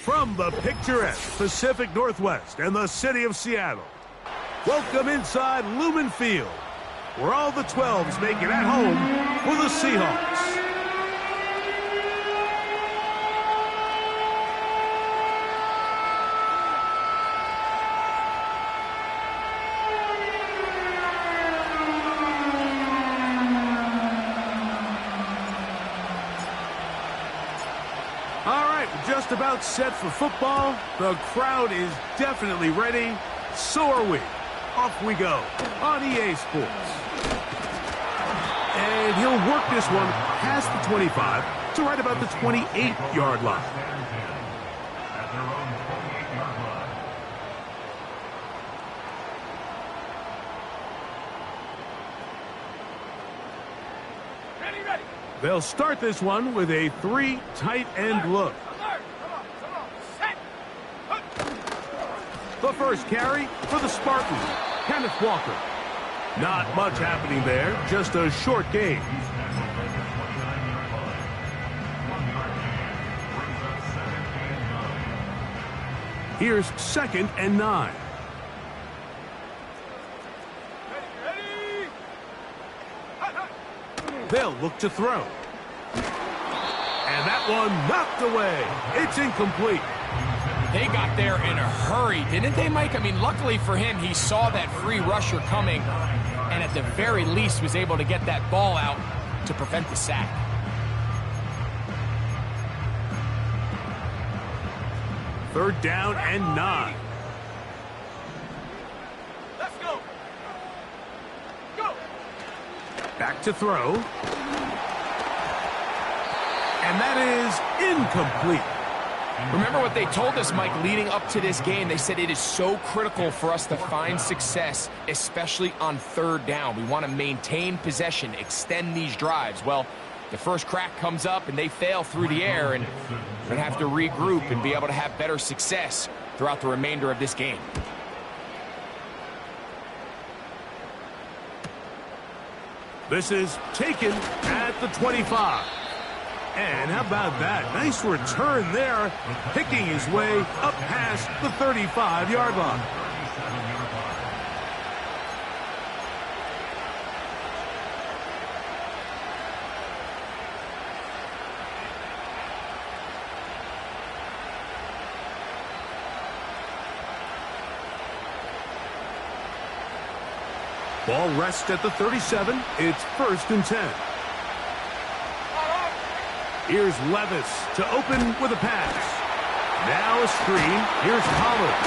From the picturesque Pacific Northwest and the city of Seattle, welcome inside Lumen Field, where all the 12s make it at home for the Seahawks. Just about set for football. The crowd is definitely ready. So are we. Off we go on EA Sports. And he'll work this one past the 25 to right about the 28-yard line. Ready. They'll start this one with a 3 tight end look. The first carry for the Spartans, Kenneth Walker. Not much happening there, just a short gain. Here's 2nd and 9. They'll look to throw. And that one knocked away. It's incomplete. They got there in a hurry, didn't they, Mike? I mean, luckily for him, he saw that free rusher coming and at the very least was able to get that ball out to prevent the sack. Third down and 9. Let's go. Go. Back to throw. And that is incomplete. Remember what they told us, Mike, leading up to this game. They said it is so critical for us to find success, especially on 3rd down. We want to maintain possession, extend these drives. Well, the first crack comes up and they fail through the air, and we're going to have to regroup and be able to have better success throughout the remainder of this game. This is taken at the 25. And how about that? Nice return there, picking his way up past the 35-yard line. Ball rests at the 37. It's 1st and 10. Here's Levis to open with a pass. Now a screen. Here's Pollard.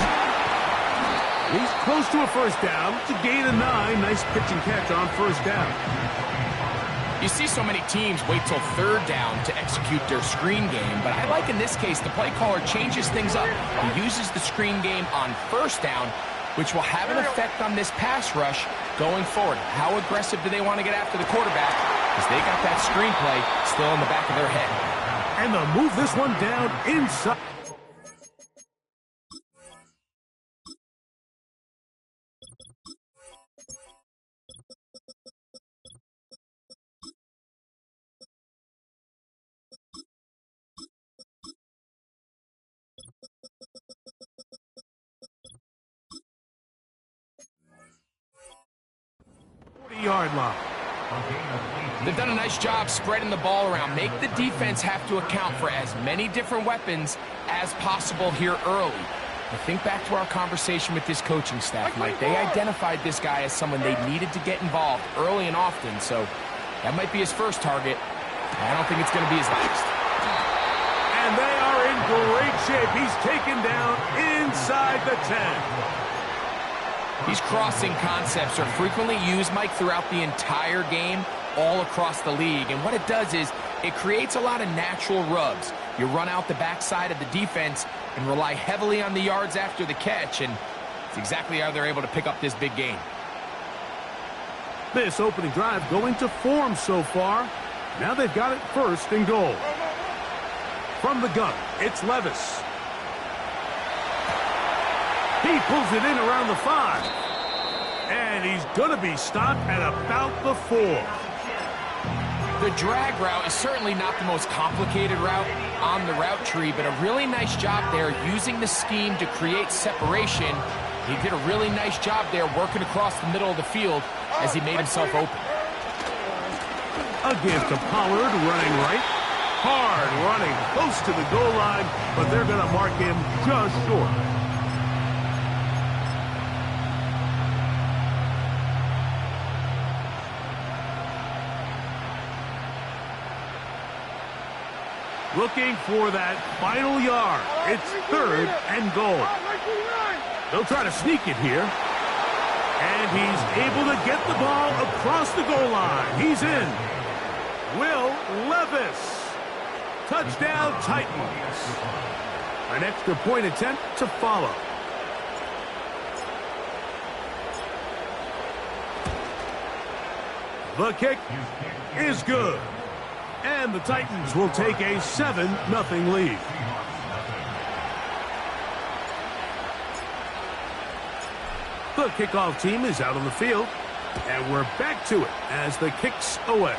He's close to a 1st down to gain a 9. Nice pitch and catch on 1st down. You see so many teams wait till 3rd down to execute their screen game, but I like in this case the play caller changes things up. He uses the screen game on 1st down, which will have an effect on this pass rush going forward. How aggressive do they want to get after the quarterback? Because they got that screenplay still in the back of their head. And they'll move this one down inside. Yard line. They've done a nice job spreading the ball around. Make the defense have to account for as many different weapons as possible here early. I think back to our conversation with this coaching staff, Mike. They identified this guy as someone they needed to get involved early and often, so that might be his first target. I don't think it's going to be his last. And they are in great shape. He's taken down inside the 10. These crossing concepts are frequently used, Mike, throughout the entire game, all across the league. And what it does is it creates a lot of natural rubs. You run out the backside of the defense and rely heavily on the yards after the catch, and it's exactly how they're able to pick up this big gain. This opening drive going to form so far. Now they've got it 1st and goal. From the gun, it's Levis. He pulls it in around the 5. And he's going to be stopped at about the 4. The drag route is certainly not the most complicated route on the route tree, but a really nice job there using the scheme to create separation. He did a really nice job there working across the middle of the field as he made himself open. Again to Pollard, running right. Hard running, close to the goal line, but they're going to mark him just short. Looking for that final yard. It's 3rd and goal. They'll try to sneak it here. And he's able to get the ball across the goal line. He's in. Will Levis. Touchdown Titans. An extra point attempt to follow. The kick is good. And the Titans will take a 7-0 lead. The kickoff team is out on the field. And we're back to it as the kick's away.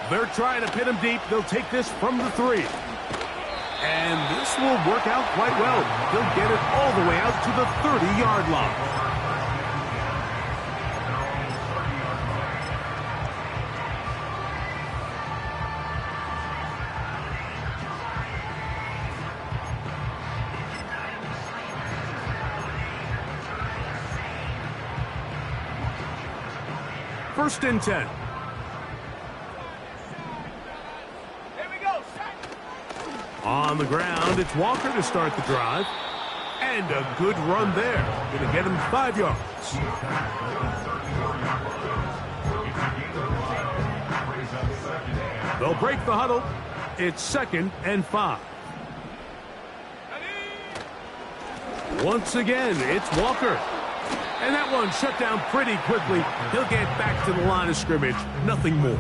They're trying to pin him deep. They'll take this from the 3. And this will work out quite well. They'll get it all the way out to the 30-yard line. First and 10. Here we go. On the ground, it's Walker to start the drive. And a good run there. Going to get him 5 yards. They'll break the huddle. It's 2nd and 5. Once again, it's Walker. And that one shut down pretty quickly. He'll get back to the line of scrimmage. Nothing more.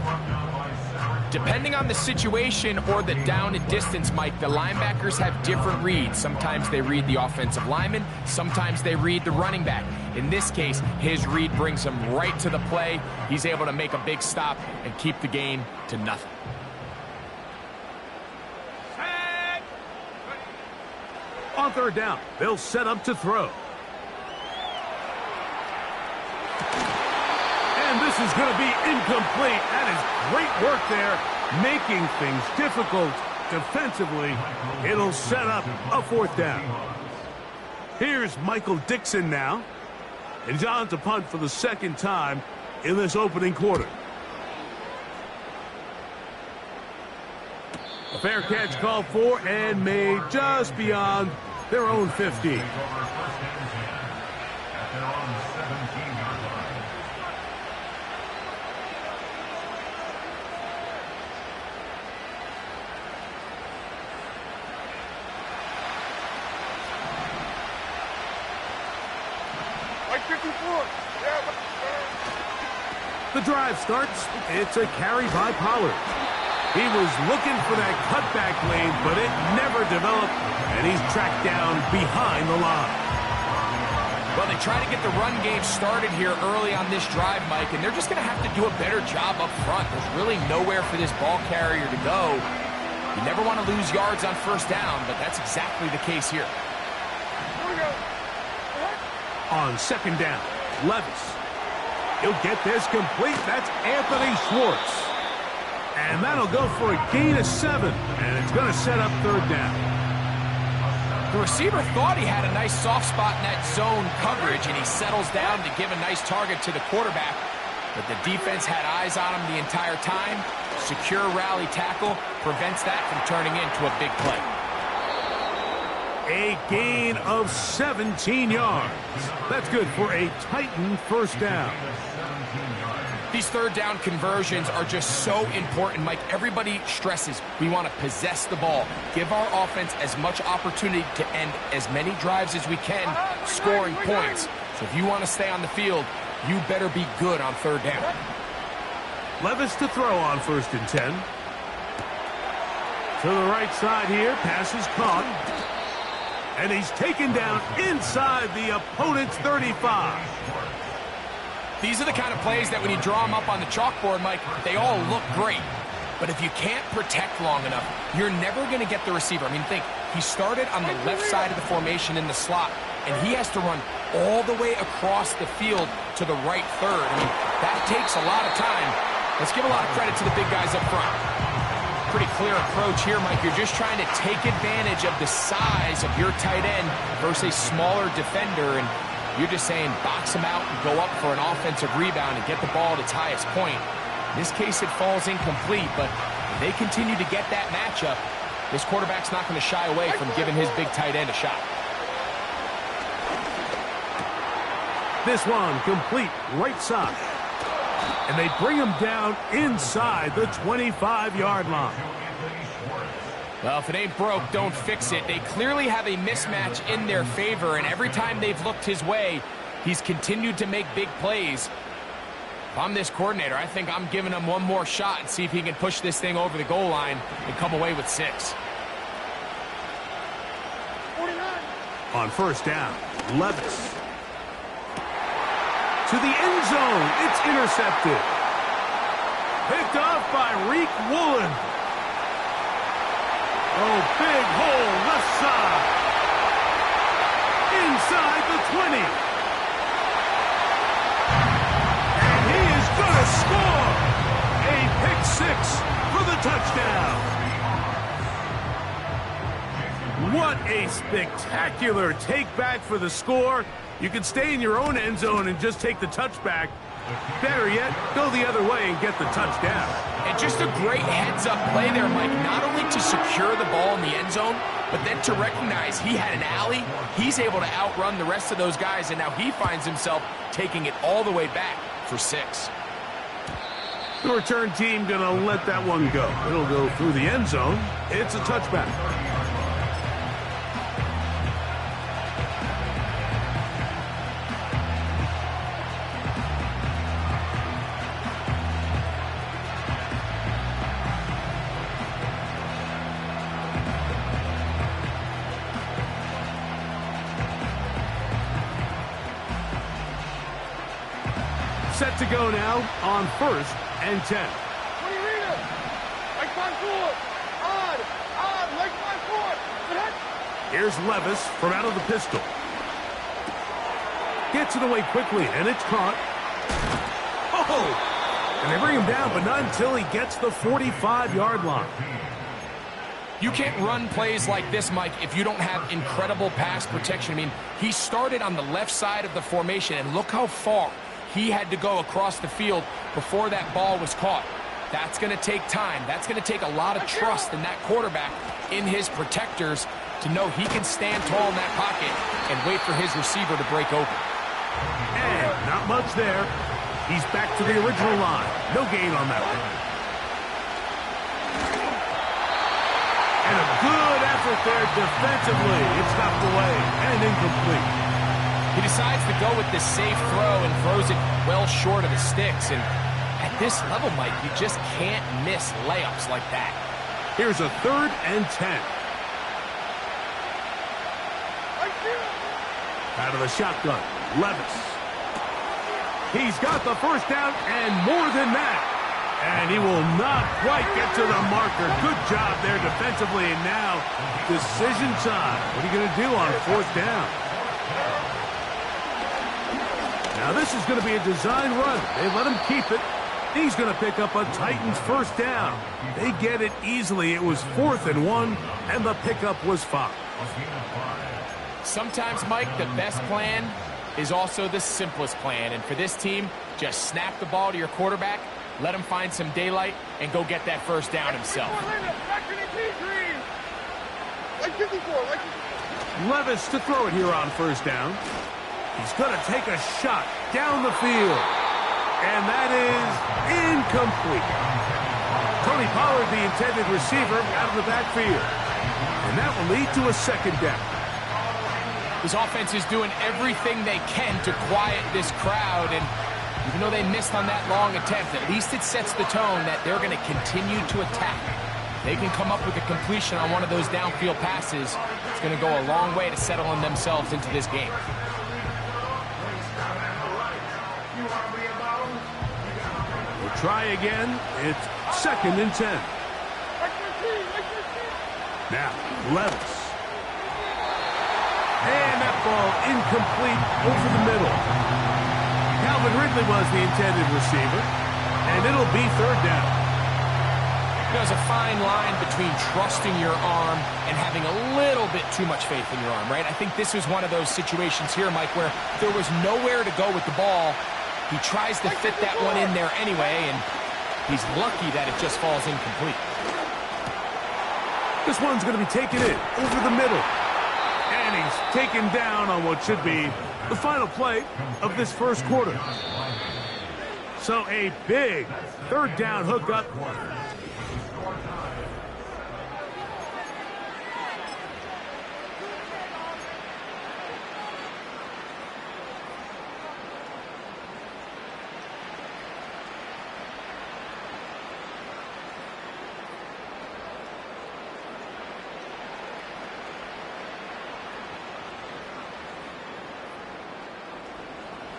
Depending on the situation or the down and distance, Mike, the linebackers have different reads. Sometimes they read the offensive lineman. Sometimes they read the running back. In this case, his read brings him right to the play. He's able to make a big stop and keep the gain to nothing. On 3rd down, they'll set up to throw. This is going to be incomplete. That is great work there, making things difficult defensively. It'll set up a 4th down. Here's Michael Dixon now. And John to punt for the 2nd time in this opening quarter. A fair catch called for and made just beyond their own 15. The drive starts. It's a carry by Pollard. He was looking for that cutback lane, but it never developed, and he's tracked down behind the line. Well, they try to get the run game started here early on this drive, Mike, and they're just going to have to do a better job up front. There's really nowhere for this ball carrier to go. You never want to lose yards on 1st down, but that's exactly the case here. On 2nd down, Levis. He'll get this complete. That's Anthony Schwartz. And that'll go for a gain of 7. And it's going to set up 3rd down. The receiver thought he had a nice soft spot in that zone coverage, and he settles down to give a nice target to the quarterback. But the defense had eyes on him the entire time. Secure rally tackle prevents that from turning into a big play. A gain of 17 yards. That's good for a Titan 1st down. These 3rd down conversions are just so important, Mike. Everybody stresses we want to possess the ball, give our offense as much opportunity to end as many drives as we can, scoring points. So if you want to stay on the field, you better be good on 3rd down. Levis to throw on 1st and 10. To the right side here, pass is caught. And he's taken down inside the opponent's 35. These are the kind of plays that when you draw them up on the chalkboard, Mike, they all look great. But if you can't protect long enough, you're never going to get the receiver. I mean, think, he started on the left side of the formation in the slot, and he has to run all the way across the field to the right third. I mean, that takes a lot of time. Let's give a lot of credit to the big guys up front. Pretty clear approach here, Mike. You're just trying to take advantage of the size of your tight end versus a smaller defender, and you're just saying box him out and go up for an offensive rebound and get the ball at its highest point. In this case, it falls incomplete, but if they continue to get that matchup, this quarterback's not going to shy away from giving his big tight end a shot. This one complete right side. And they bring him down inside the 25-yard line. Well, if it ain't broke, don't fix it. They clearly have a mismatch in their favor, and every time they've looked his way, he's continued to make big plays. If I'm this coordinator, I think I'm giving him one more shot and see if he can push this thing over the goal line and come away with 6. 49. On first down, Levis. To the end zone, it's intercepted. Picked off by Reek Woolen. Oh, big hole left side. Inside the 20. And he is going to score. A pick 6 for the touchdown. What a spectacular take back for the score. You can stay in your own end zone and just take the touchback. Better yet, go the other way and get the touchdown. And just a great heads-up play there, Mike, not only to secure the ball in the end zone, but then to recognize he had an alley. He's able to outrun the rest of those guys, and now he finds himself taking it all the way back for 6. The return team going to let that one go. It'll go through the end zone. It's a touchback. Set to go now on first and 10. What do you read it? Like my foot. On, like my foot. Here's Levis from out of the pistol. Gets it away quickly, and it's caught. Oh! And they bring him down, but not until he gets the 45-yard line. You can't run plays like this, Mike, if you don't have incredible pass protection. I mean, he started on the left side of the formation, and look how far he had to go across the field before that ball was caught. That's going to take time. That's going to take a lot of trust in that quarterback, in his protectors, to know he can stand tall in that pocket and wait for his receiver to break open. And not much there. He's back to the original line. No gain on that one. And a good effort there defensively. It's knocked away and incomplete. He decides to go with the safe throw and throws it well short of the sticks. And at this level, Mike, you just can't miss layups like that. Here's a 3rd and 10. Out of the shotgun, Levis. He's got the first down and more than that. And he will not quite get to the marker. Good job there defensively. And now, decision time. What are you going to do on 4th down? Now this is going to be a design run. They let him keep it. He's going to pick up a Titans first down. They get it easily. It was 4th and 1, and the pickup was 5. Sometimes, Mike, the best plan is also the simplest plan. And for this team, just snap the ball to your quarterback, let him find some daylight, and go get that first down himself. Levis to throw it here on first down. He's going to take a shot down the field. And that is incomplete. Tony Pollard, the intended receiver, out of the backfield. And that will lead to a 2nd down. This offense is doing everything they can to quiet this crowd. And even though they missed on that long attempt, at least it sets the tone that they're going to continue to attack. They can come up with a completion on one of those downfield passes. It's going to go a long way to settling themselves into this game. try again. It's 2nd and 10. Now, Levis. And that ball incomplete over the middle. Calvin Ridley was the intended receiver, and it'll be 3rd down. There's a fine line between trusting your arm and having a little bit too much faith in your arm, right? I think this is one of those situations here, Mike, where there was nowhere to go with the ball. He tries to fit that one in there anyway, and he's lucky that it just falls incomplete. This one's going to be taken in over the middle. And he's taken down on what should be the final play of this first quarter. So a big 3rd down hookup.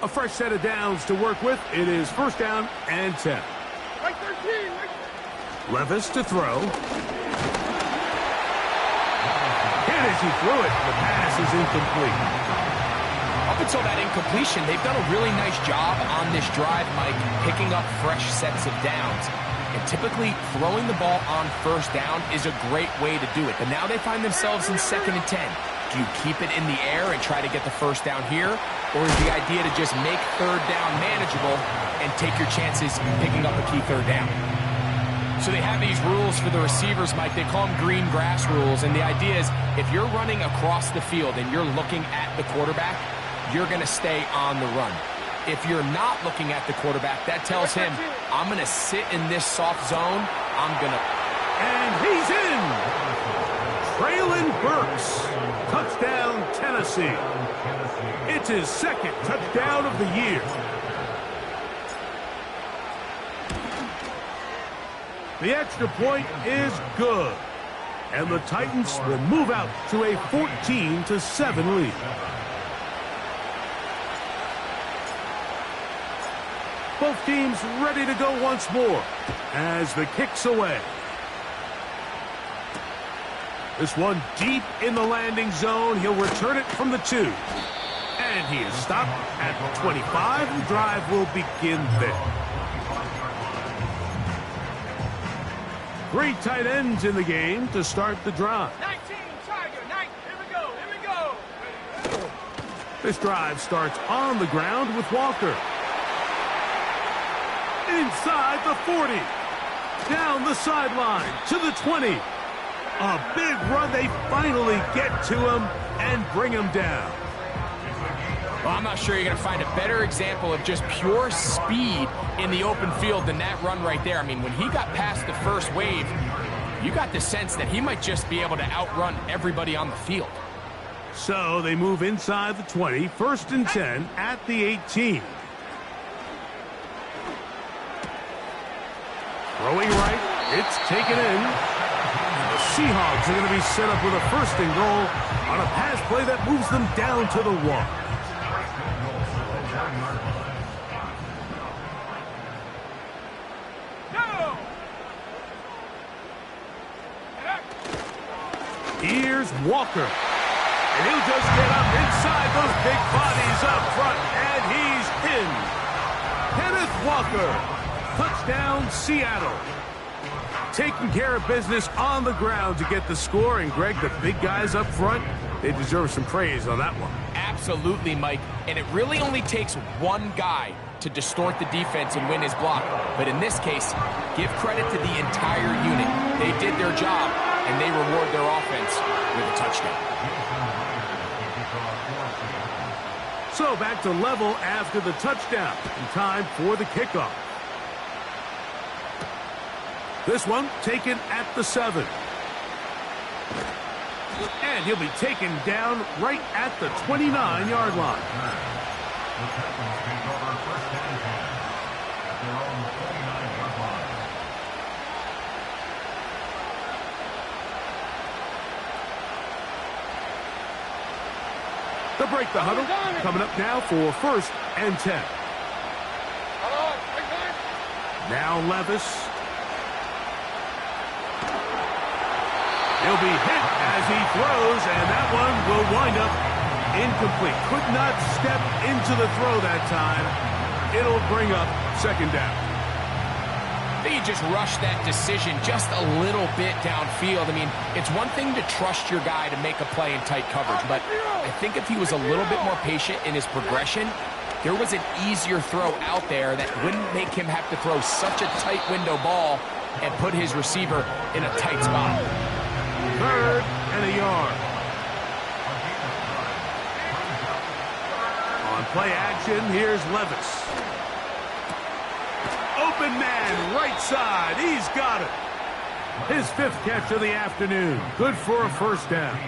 A fresh set of downs to work with. It is 1st down and 10. Levis to throw. And as he threw it, the pass is incomplete. Up until that incompletion, they've done a really nice job on this drive, Mike, picking up fresh sets of downs. And typically, throwing the ball on 1st down is a great way to do it. But now they find themselves in 2nd and 10. Do you keep it in the air and try to get the 1st down here? Or is the idea to just make 3rd down manageable and take your chances picking up a key 3rd down? So they have these rules for the receivers, Mike. They call them green grass rules. And the idea is if you're running across the field and you're looking at the quarterback, you're going to stay on the run. If you're not looking at the quarterback, that tells him, I'm going to sit in this soft zone. I'm going to... And he's in! Traylon Burks. Touchdown, Tennessee. It's his 2nd touchdown of the year. The extra point is good. And the Titans will move out to a 14-7 lead. Both teams ready to go once more as the kick's away. This one deep in the landing zone. He'll return it from the 2. And he is stopped at the 25. The drive will begin there. 3 tight ends in the game to start the drive. 19, Tiger, 9. Here we go. This drive starts on the ground with Walker. Inside the 40. Down the sideline to the 20. A big run. They finally get to him and bring him down. Well, I'm not sure you're going to find a better example of just pure speed in the open field than that run right there. I mean, when he got past the first wave, you got the sense that he might just be able to outrun everybody on the field. So they move inside the 20, 1st and 10 at the 18. Throwing right, it's taken in. The Seahawks are going to be set up with a 1st and goal on a pass play that moves them down to the 1. Here's Walker. And he'll just get up inside those big bodies up front. And he's in. Kenneth Walker. Touchdown, Seattle. Taking care of business on the ground to get the score. And, Greg, the big guys up front, they deserve some praise on that one. Absolutely, Mike. And it really only takes one guy to distort the defense and win his block. But in this case, give credit to the entire unit. They did their job, and they reward their offense with a touchdown. So back to level after the touchdown. In time for the kickoff. This one taken at the 7. And he'll be taken down right at the 29-yard line. They'll break the huddle. Coming up now for 1st and 10. Now Levis. He'll be hit as he throws, and that one will wind up incomplete. Could not step into the throw that time. It'll bring up second down. I think he just rushed that decision just a little bit downfield. I mean, it's one thing to trust your guy to make a play in tight coverage, but I think if he was a little bit more patient in his progression, there was an easier throw out there that wouldn't make him have to throw such a tight window ball and put his receiver in a tight spot. 3rd and a yard. On play action, here's Levis. Open man, right side. He's got it. His 5th catch of the afternoon. Good for a first down.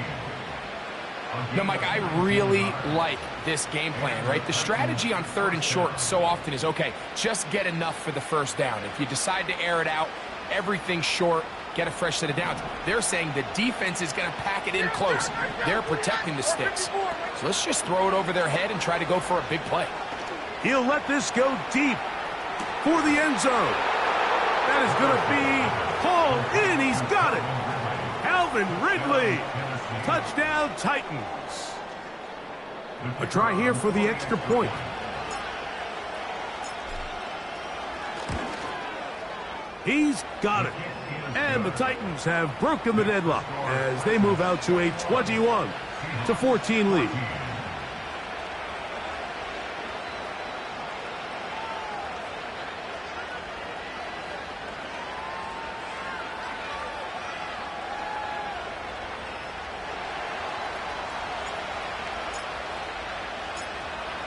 No, Mike, I really like this game plan, right? The strategy on 3rd and short so often is, okay, just get enough for the first down. If you decide to air it out, everything short, get a fresh set of downs. They're saying the defense is going to pack it in close. They're protecting the sticks. So let's just throw it over their head and try to go for a big play. He'll let this go deep for the end zone. That is going to be hauled in. He's got it. Alvin Ridley. Touchdown, Titans. A try here for the extra point. He's got it. And the Titans have broken the deadlock as they move out to a 21-14 lead.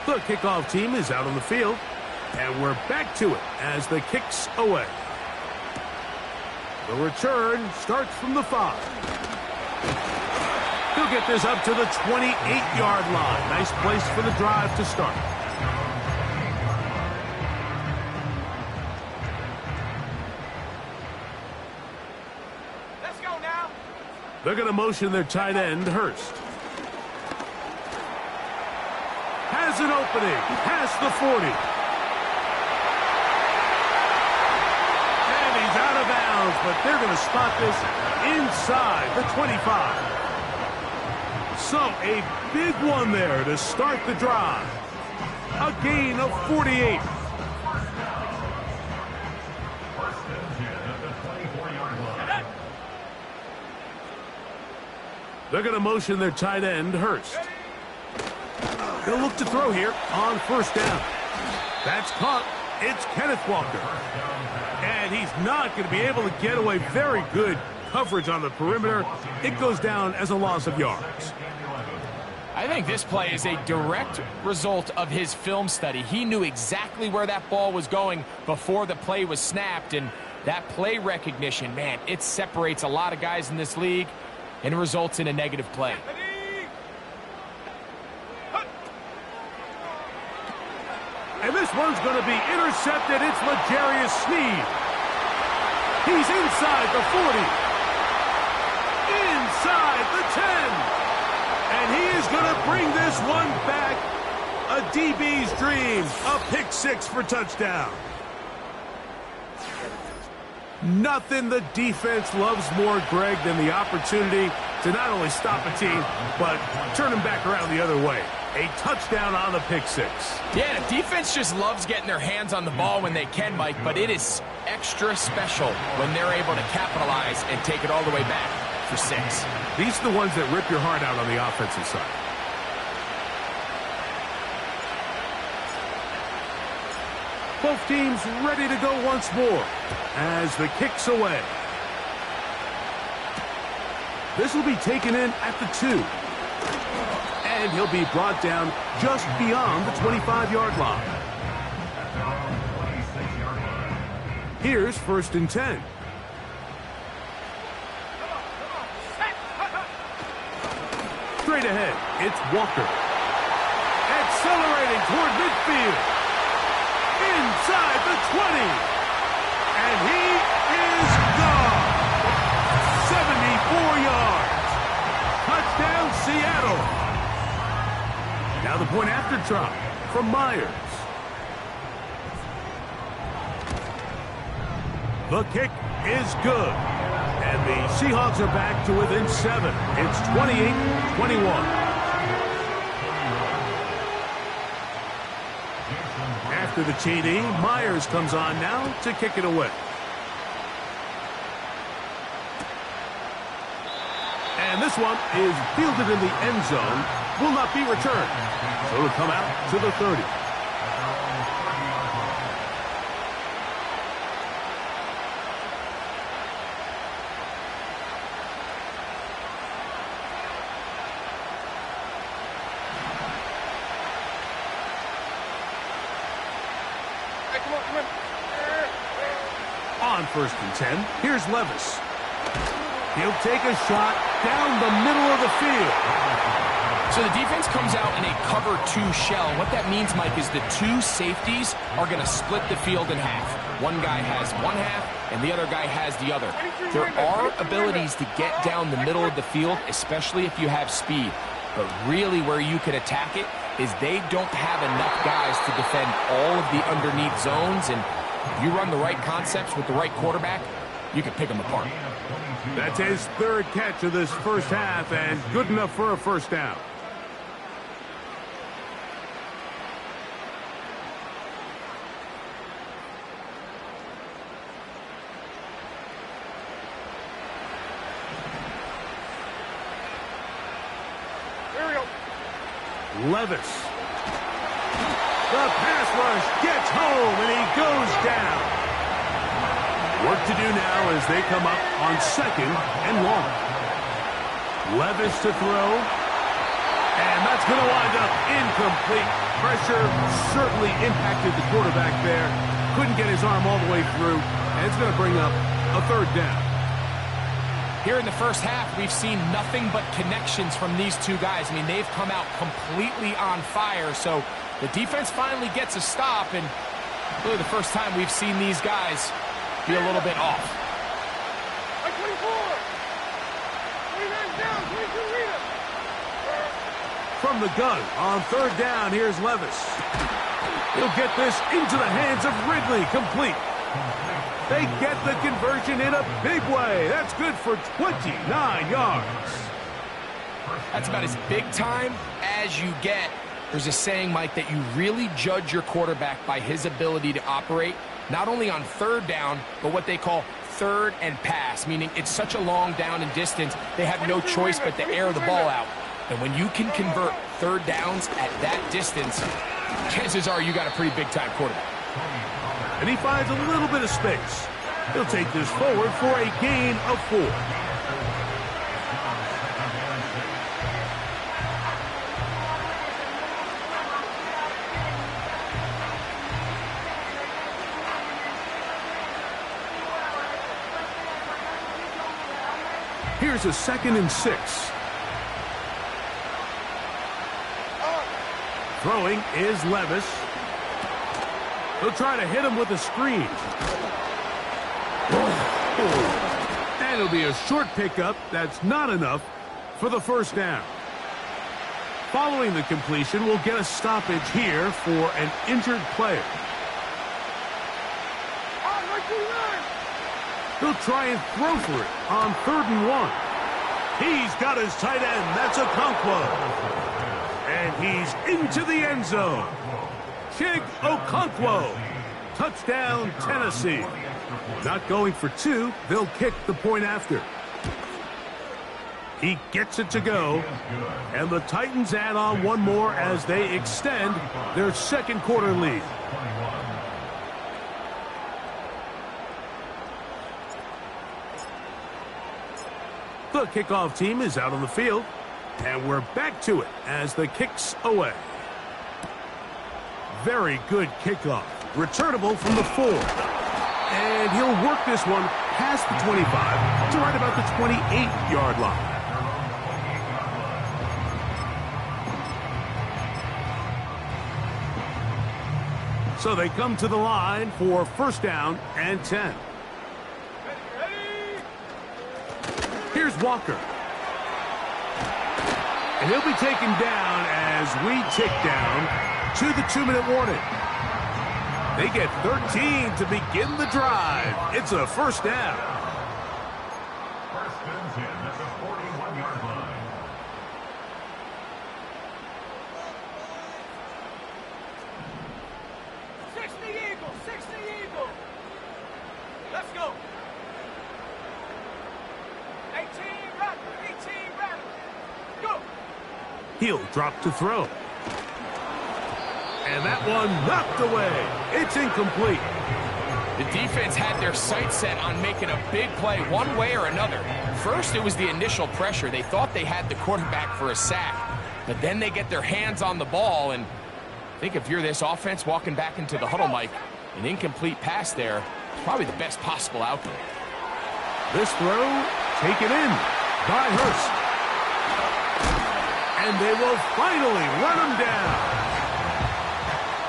The kickoff team is out on the field, and we're back to it as the kick's away. The return starts from the 5. He'll get this up to the 28-yard line. Nice place for the drive to start. Let's go now. They're going to motion their tight end, Hurst. Has an opening past the 40. And he's out of bounds, but they're going to spot this inside the 25. So a big one there to start the drive. A gain of 48. They're going to motion their tight end, Hurst. They'll look to throw here on first down. That's caught. It's Kenneth Walker. And he's not going to be able to get away. Very good coverage on the perimeter. It goes down as a loss of yards. I think this play is a direct result of his film study. He knew exactly where that ball was going before the play was snapped. And that play recognition, man, it separates a lot of guys in this league and results in a negative play. And this one's going to be intercepted. It's L'Jarius Sneed. He's inside the 40. Inside the 10. And he is going to bring this one back. A DB's dream. A pick 6 for touchdown. Nothing the defense loves more, Greg, than the opportunity to not only stop a team, but turn them back around the other way. A touchdown on the pick 6. Yeah, the defense just loves getting their hands on the ball when they can, Mike, but it is extra special when they're able to capitalize and take it all the way back for 6. These are the ones that rip your heart out on the offensive side. Both teams ready to go once more as the kick's away. This will be taken in at the 2. And he'll be brought down just beyond the 25-yard line. Here's 1st and 10. Straight ahead, it's Walker. Accelerating toward midfield. Inside the 20. And he is gone. 74 yards. Touchdown, Seattle. Now the point after try from Myers. The kick is good. And the Seahawks are back to within 7. It's 28-21. After the TD, Myers comes on now to kick it away. And this one is fielded in the end zone. Will not be returned. So it'll come out to the 30. On 1st and 10, here's Levis. He'll take a shot down the middle of the field. So the defense comes out in a cover 2 shell. What that means, Mike, is the 2 safeties are going to split the field in half. One guy has one half, and the other guy has the other. There are abilities to get down the middle of the field, especially if you have speed. But really where you can attack it is they don't have enough guys to defend all of the underneath zones, and if you run the right concepts with the right quarterback, you can pick them apart. That's his 3rd catch of this first half, and good enough for a first down. Here we go. Levis. The pass rush gets home, and he goes down. Work to do now as they come up on 2nd and long. Levis to throw. And that's going to wind up incomplete. Pressure certainly impacted the quarterback there. Couldn't get his arm all the way through. And it's going to bring up a 3rd down. Here in the first half, we've seen nothing but connections from these 2 guys. I mean, they've come out completely on fire. So the defense finally gets a stop, and really the first time we've seen these guys be a little bit off. Like 24. 29 down. 22 Rita. From the gun on 3rd down, here's Levis. He'll get this into the hands of Ridley, complete. They get the conversion in a big way. That's good for 29 yards. That's about as big time as you get. There's a saying, Mike, that you really judge your quarterback by his ability to operate, not only on 3rd down, but what they call 3rd and pass, meaning it's such a long down and distance, they have no choice but to air the ball out. And when you can convert 3rd downs at that distance, chances are you got a pretty big-time quarterback. And he finds a little bit of space. He'll take this forward for a gain of 4. Here's a 2nd and 6. Throwing is Levis. He'll try to hit him with a screen. And it'll be a short pickup. That's not enough for the first down. Following the completion, we'll get a stoppage here for an injured player. He'll try and throw for it on 3rd and 1. He's got his tight end. That's Okonkwo. And he's into the end zone. Chig Okonkwo. Touchdown, Tennessee. Not going for 2. They'll kick the point after. He gets it to go. And the Titans add on one more as they extend their 2nd quarter lead. The kickoff team is out on the field, and we're back to it as the kick's away. Very good kickoff. Returnable from the 4. And he'll work this one past the 25 to right about the 28-yard line. So they come to the line for 1st down and 10. Here's Walker. And he'll be taken down as we tick down to the 2-minute warning. They get 13 to begin the drive. It's a first down. First and 10 at the 41-yard line. Let's go. 18 back. Go. He'll drop to throw. And that one knocked away. It's incomplete. The defense had their sights set on making a big play one way or another. First, it was the initial pressure. They thought they had the quarterback for a sack. But then they get their hands on the ball. And I think if you're this offense walking back into the huddle, Mike, an incomplete pass there is probably the best possible outcome. This throw taken in by Hurst. And they will finally run him down.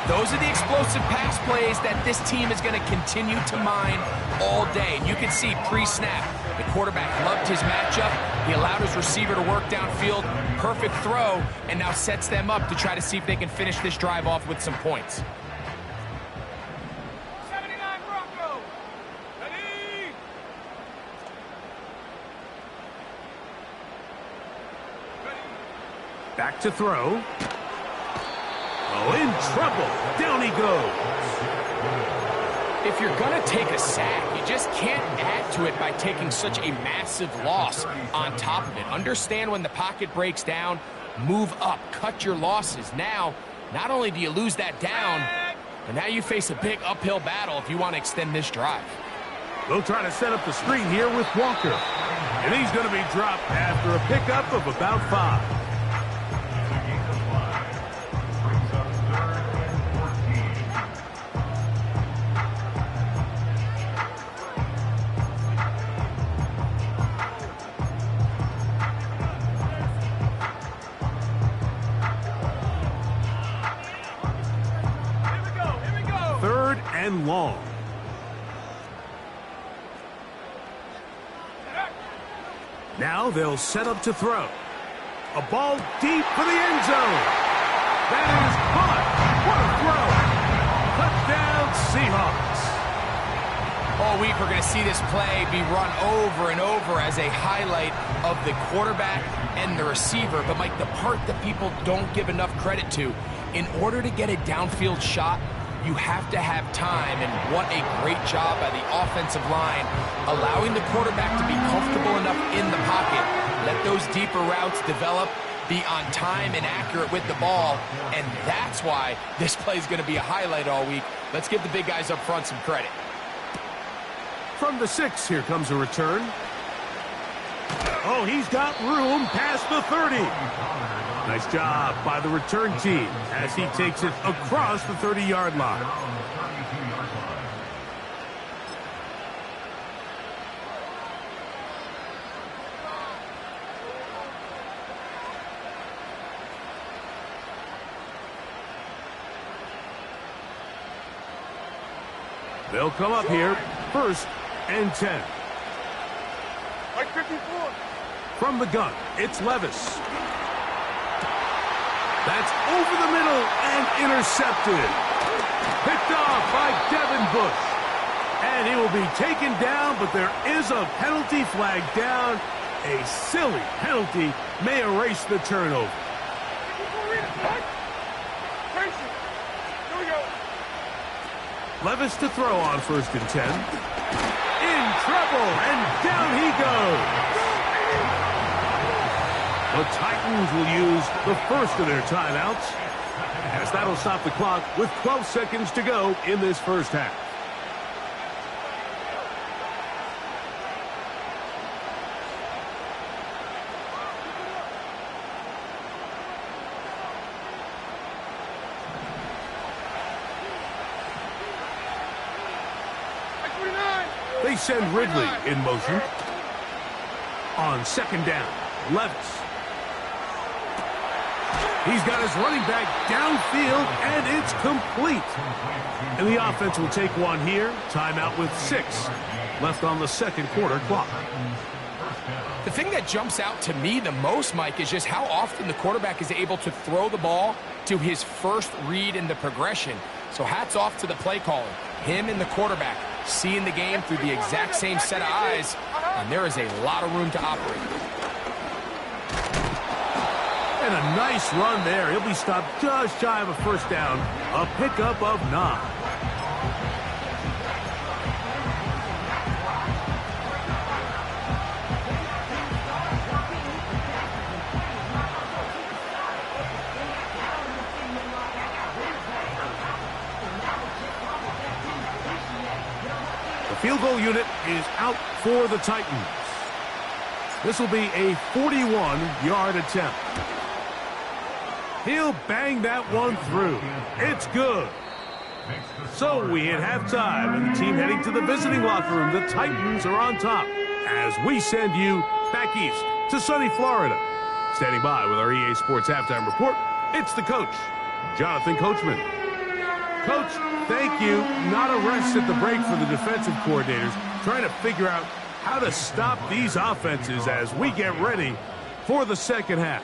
Those are the explosive pass plays that this team is going to continue to mine all day. And you can see pre-snap, the quarterback loved his matchup. He allowed his receiver to work downfield. Perfect throw, and now sets them up to try to see if they can finish this drive off with some points. 79 Bronco. Ready. Back to throw. Oh, in trouble. Down he goes. If you're going to take a sack, you just can't add to it by taking such a massive loss on top of it. Understand when the pocket breaks down, move up, cut your losses. Now, not only do you lose that down, but now you face a big uphill battle if you want to extend this drive. They'll try to set up the screen here with Walker. And he's going to be dropped after a pickup of about 5. Third and long. Now they'll set up to throw. A ball deep for the end zone. That is caught. What a throw. Touchdown, Seahawks. All week we're going to see this play be run over and over as a highlight of the quarterback and the receiver. But, Mike, the part that people don't give enough credit to, in order to get a downfield shot, you have to have time, and what a great job by the offensive line, allowing the quarterback to be comfortable enough in the pocket, let those deeper routes develop, be on time and accurate with the ball, and that's why this play is going to be a highlight all week. Let's give the big guys up front some credit. From the 6, here comes a return. Oh, he's got room past the 30. Nice job by the return team as he takes it across the 30-yard line. They'll come up here, 1st and 10. Like 54. From the gun, it's Levis. That's over the middle and intercepted. Picked off by Devin Bush. And he will be taken down, but there is a penalty flag down. A silly penalty may erase the turnover. Here we go. Levis to throw on 1st and 10. In trouble, and down he goes. The Titans will use the first of their timeouts, as that'll stop the clock with 12 seconds to go in this first half. They send Ridley in motion. On 2nd down, Levis. He's got his running back downfield, and it's complete. And the offense will take one here. Timeout with 6 left on the 2nd quarter clock. The thing that jumps out to me the most, Mike, is just how often the quarterback is able to throw the ball to his first read in the progression. So hats off to the play caller. Him and the quarterback seeing the game through the exact same set of eyes, and there is a lot of room to operate. And a nice run there. He'll be stopped just shy of a first down. A pickup of 9. Field goal unit is out for the Titans. This will be a 41-yard attempt. He'll bang that one through. It's good. So we hit halftime, and the team heading to the visiting locker room. The Titans are on top as we send you back east to sunny Florida. Standing by with our EA Sports Halftime Report, it's the coach, Jonathan Coachman. Coach, thank you. Not a rest at the break for the defensive coordinators, trying to figure out how to stop these offenses as we get ready for the second half.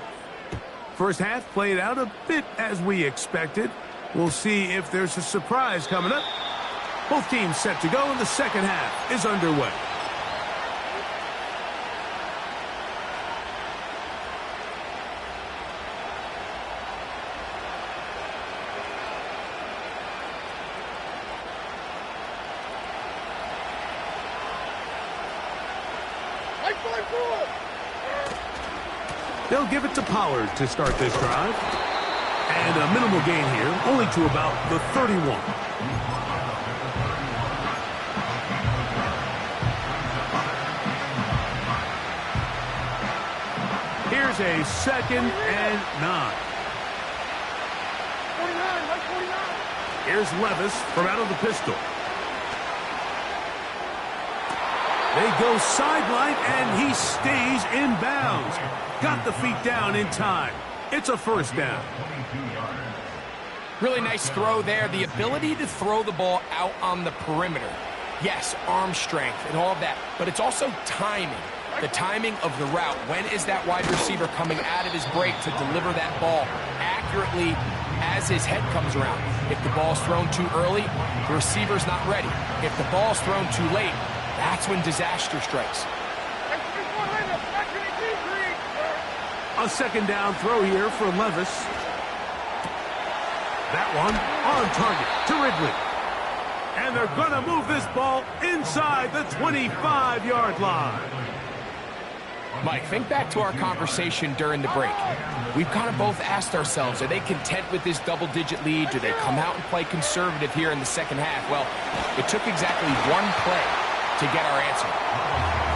First half played out a bit as we expected. We'll see if there's a surprise coming up. Both teams set to go, and the second half is underway. They'll give it to Pollard to start this drive. And a minimal gain here, only to about the 31. Here's a 2nd and 9. 49. Here's Levis from out of the pistol. They go sideline, and he stays in bounds. Got the feet down in time. It's a first down. Really nice throw there. The ability to throw the ball out on the perimeter. Yes, arm strength and all of that, but it's also timing. The timing of the route. When is that wide receiver coming out of his break to deliver that ball accurately as his head comes around? If the ball's thrown too early, the receiver's not ready. If the ball's thrown too late, that's when disaster strikes. A second down throw here for Levis. That one on target to Ridley. And they're going to move this ball inside the 25-yard line. Mike, think back to our conversation during the break. We've kind of both asked ourselves, are they content with this double-digit lead? Do they come out and play conservative here in the second half? Well, it took exactly one play to get our answer.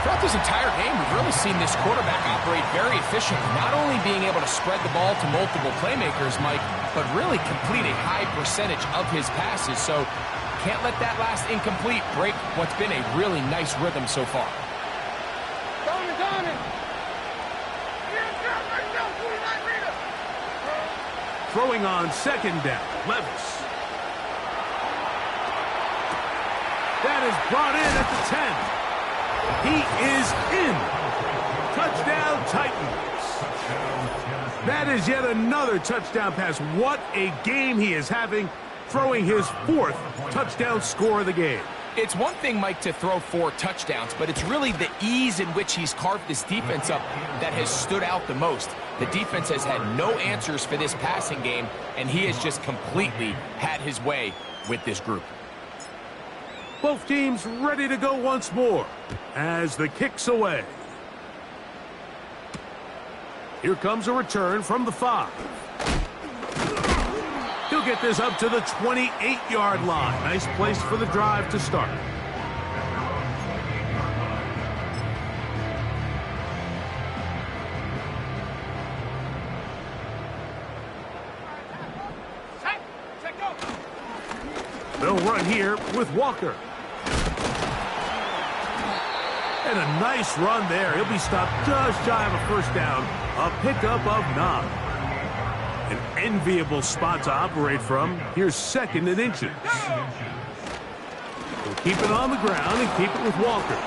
Throughout this entire game, we've really seen this quarterback operate very efficiently, not only being able to spread the ball to multiple playmakers, Mike, but really complete a high percentage of his passes. So can't let that last incomplete break what's been a really nice rhythm so far. Throwing on second down, Levis. That is brought in at the 10. He is in. Touchdown, Titans. That is yet another touchdown pass. What a game he is having, throwing his 4th touchdown score of the game. It's one thing, Mike, to throw 4 touchdowns, but it's really the ease in which he's carved this defense up that has stood out the most. The defense has had no answers for this passing game, and he has just completely had his way with this group. Both teams ready to go once more as the kick's away. Here comes a return from the 5. He'll get this up to the 28-yard line. Nice place for the drive to start. They'll run here with Walker. And a nice run there. He'll be stopped just shy of a first down. A pickup of 9. An enviable spot to operate from. Here's 2nd and inches. We'll keep it on the ground and keep it with Walker.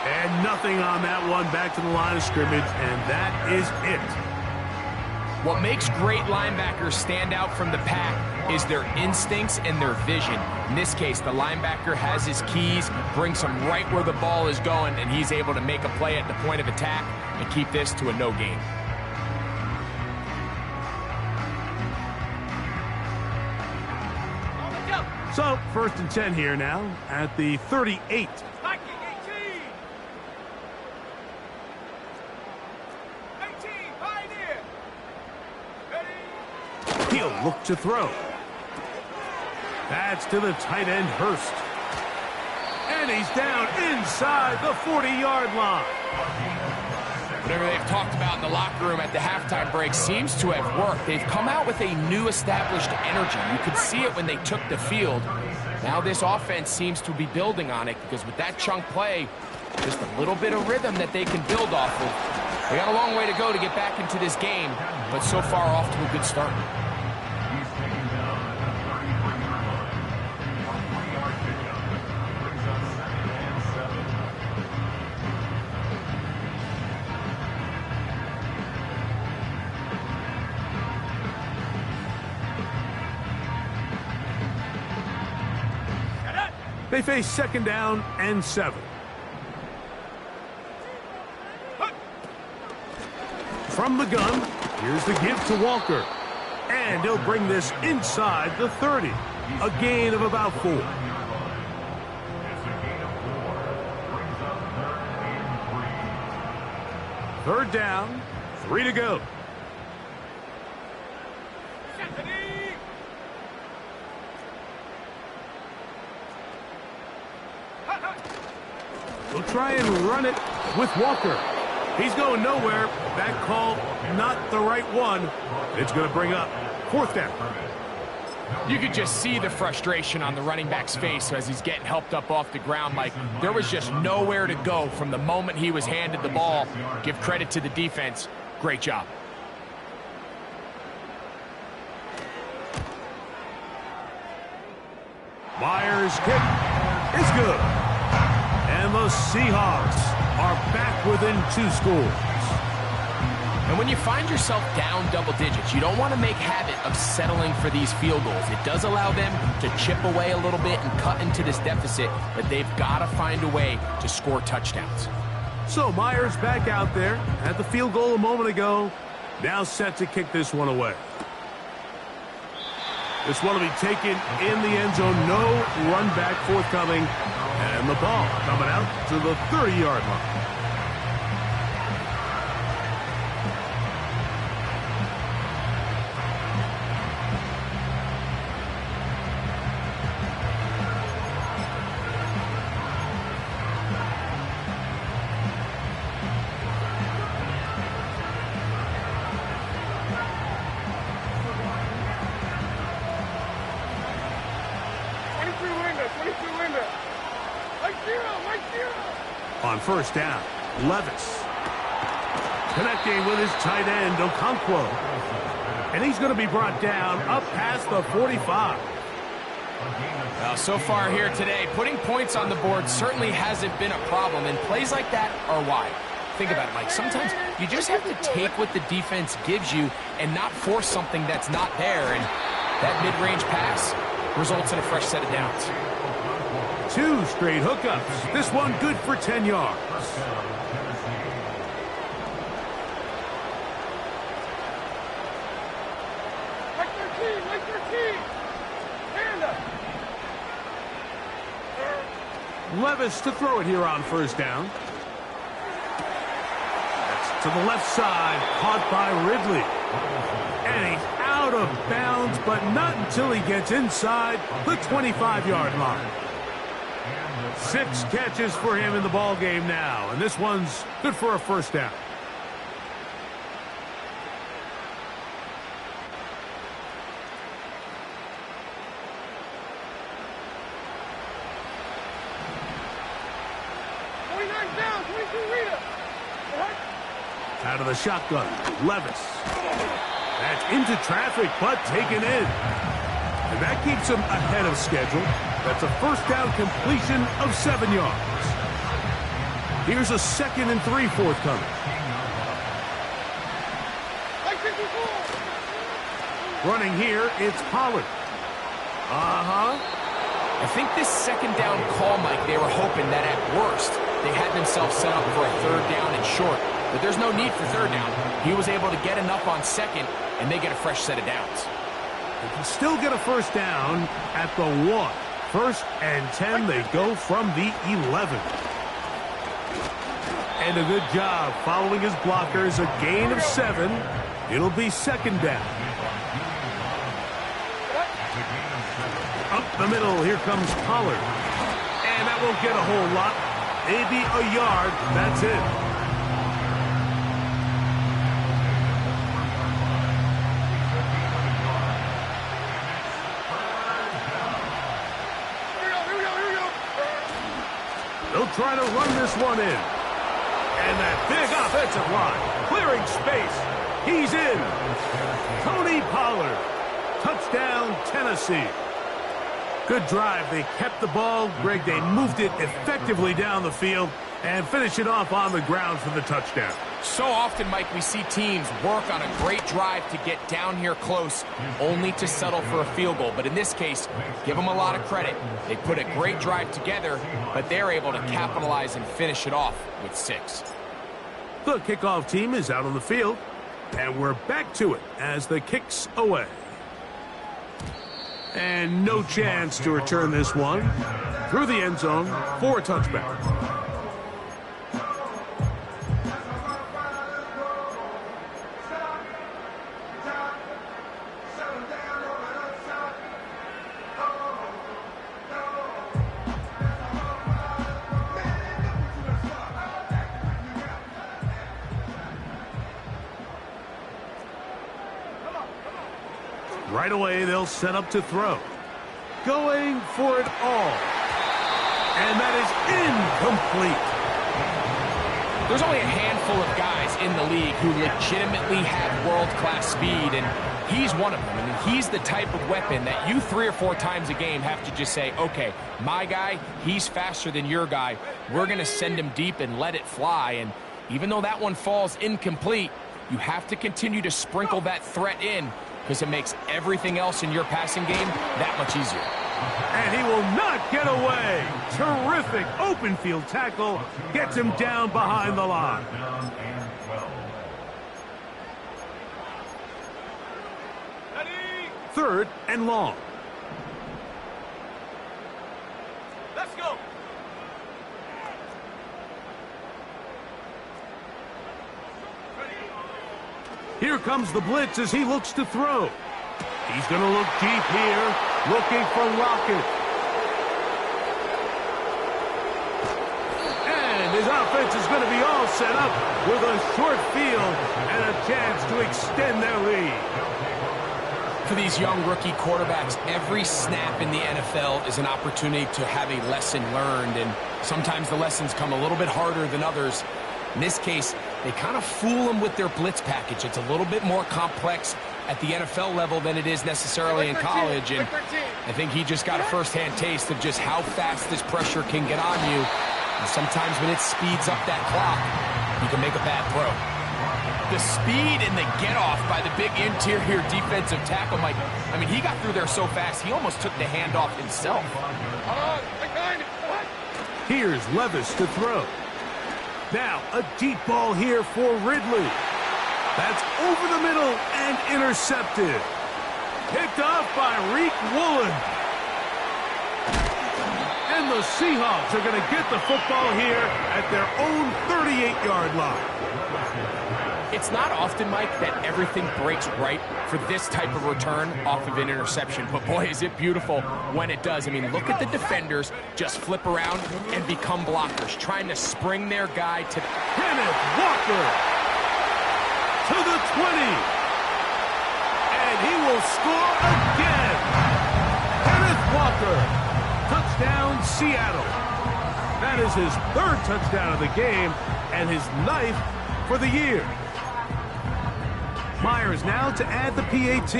And nothing on that one, back to the line of scrimmage, and that is it. What makes great linebackers stand out from the pack is their instincts and their vision. In this case, the linebacker has his keys, brings him right where the ball is going, and he's able to make a play at the point of attack and keep this to a no gain. So, 1st and 10 here now at the 38. He'll look to throw. That's to the tight end, Hurst. And he's down inside the 40-yard line. Whatever they've talked about in the locker room at the halftime break seems to have worked. They've come out with a new established energy. You could see it when they took the field. Now this offense seems to be building on it because with that chunk play, just a little bit of rhythm that they can build off of. They got a long way to go to get back into this game, but so far off to a good start. They face 2nd down and 7. From the gun, here's the give to Walker. And he'll bring this inside the 30. A gain of about 4. Third down, 3 to go. We'll try and run it with Walker. He's going nowhere. That call, not the right one. It's going to bring up 4th down. You could just see the frustration on the running back's face as he's getting helped up off the ground. Like there was just nowhere to go from the moment he was handed the ball. Give credit to the defense. Great job. Myers' kick is good. And the Seahawks are back within 2 scores. And when you find yourself down double digits, you don't want to make habit of settling for these field goals. It does allow them to chip away a little bit and cut into this deficit, but they've got to find a way to score touchdowns. So Myers back out there, had the field goal a moment ago, now set to kick this one away. This one will be taken in the end zone, no run back forthcoming, and the ball coming out to the 30-yard line. On 1st down, Levis connecting with his tight end, Okonkwo. And he's going to be brought down up past the 45. Well, so far here today, putting points on the board certainly hasn't been a problem, and plays like that are why. Think about it, Mike. Sometimes you just have to take what the defense gives you and not force something that's not there, and that mid-range pass results in a fresh set of downs. 2 straight hookups. This one good for 10 yards. Like 13. Stand up. Levis to throw it here on 1st down. That's to the left side, caught by Ridley. And he's out of bounds, but not until he gets inside the 25-yard line. 6 catches for him in the ball game now, and this one's good for a 1st down. Out of the shotgun, Levis. That's into traffic, but taken in. And that keeps him ahead of schedule. That's a 1st down completion of 7 yards. Here's a 2nd and 3 forthcoming. Running here, it's Pollard. I think this 2nd down call, Mike, they were hoping that at worst they had themselves set up for a 3rd down and short. But there's no need for 3rd down. He was able to get enough on 2nd, and they get a fresh set of downs. They can still get a 1st down at the 1. 1st and 10, they go from the 11. And a good job following his blockers, a gain of 7. It'll be 2nd down. Up the middle, here comes Pollard. And that won't get a whole lot. Maybe a yard, that's it. They'll try to run this one in. And that big offensive line, clearing space. He's in. Tony Pollard. Touchdown, Tennessee. Good drive. They kept the ball. Greg, they moved it effectively down the field and finish it off on the ground for the touchdown. So often, Mike, we see teams work on a great drive to get down here close, only to settle for a field goal. But in this case, give them a lot of credit. They put a great drive together, but they're able to capitalize and finish it off with 6. The kickoff team is out on the field, and we're back to it as the kick's away. And no chance to return this one through the end zone for a touchback. Right away, they'll set up to throw. Going for it all. And that is incomplete. There's only a handful of guys in the league who legitimately have world-class speed, and he's one of them. I mean, he's the type of weapon that you 3 or 4 times a game have to just say, okay, my guy, he's faster than your guy. We're going to send him deep and let it fly. And even though that one falls incomplete, you have to continue to sprinkle that threat in, because it makes everything else in your passing game that much easier. And he will not get away. Terrific open field tackle. Gets him down behind the line. 3rd and long. Let's go. Here comes the blitz as he looks to throw. He's going to look deep here, looking for Lockett. And his offense is going to be all set up with a short field and a chance to extend their lead. For these young rookie quarterbacks, every snap in the NFL is an opportunity to have a lesson learned, and sometimes the lessons come a little bit harder than others. In this case, they kind of fool them with their blitz package. It's a little bit more complex at the NFL level than it is necessarily in college, and I think he just got a first-hand taste of just how fast this pressure can get on you. And sometimes when it speeds up that clock, you can make a bad throw. The speed and the get-off by the big interior defensive tackle, Mike, I mean, he got through there so fast, he almost took the handoff himself. Here's Levis to throw. Now, a deep ball here for Ridley. That's over the middle and intercepted. Picked off by Reek Woolen. And the Seahawks are going to get the football here at their own 38-yard line. It's not often, Mike, that everything breaks right for this type of return off of an interception. But, boy, is it beautiful when it does. I mean, look at the defenders just flip around and become blockers, trying to spring their guy to Kenneth Walker to the 20. And he will score again. Kenneth Walker. Touchdown, Seattle. That is his 3rd touchdown of the game and his 9th for the year. Myers now to add the PAT.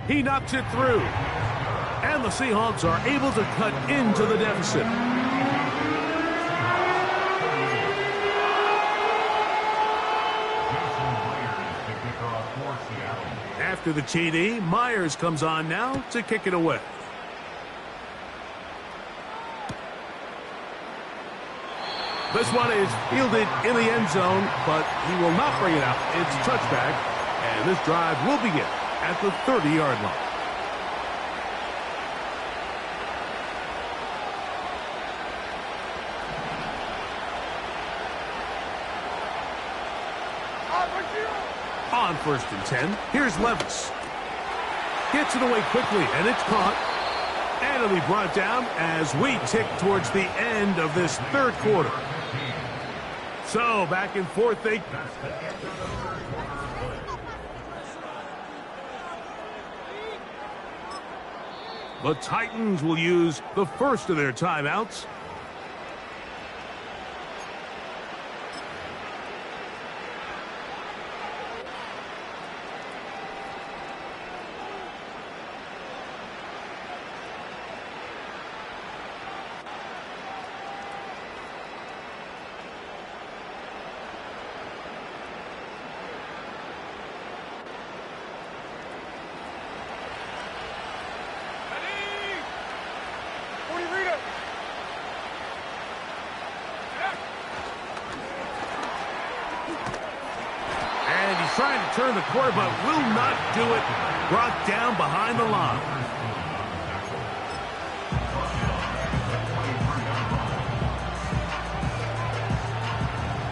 He knocks it through. And the Seahawks are able to cut into the deficit. After the TD, Myers comes on now to kick it away. This one is fielded in the end zone, but he will not bring it out. It's a touchback, and this drive will begin at the 30-yard line. On 1st and 10, here's Levis. Gets it away quickly, and it's caught. And it'll be brought down as we tick towards the end of this third quarter. So, back and forth they... The Titans will use the first of their timeouts. Trying to turn the corner, but will not do it. Brought down behind the line.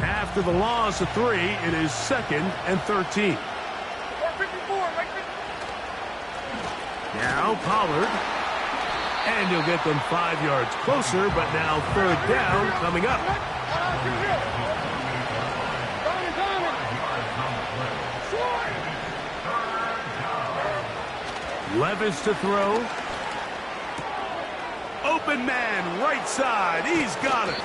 After the loss of 3, it is 2nd and 13. Now Pollard. And he'll get them 5 yards closer, but now 3rd down coming up. Levis to throw. Open man, right side. He's got it.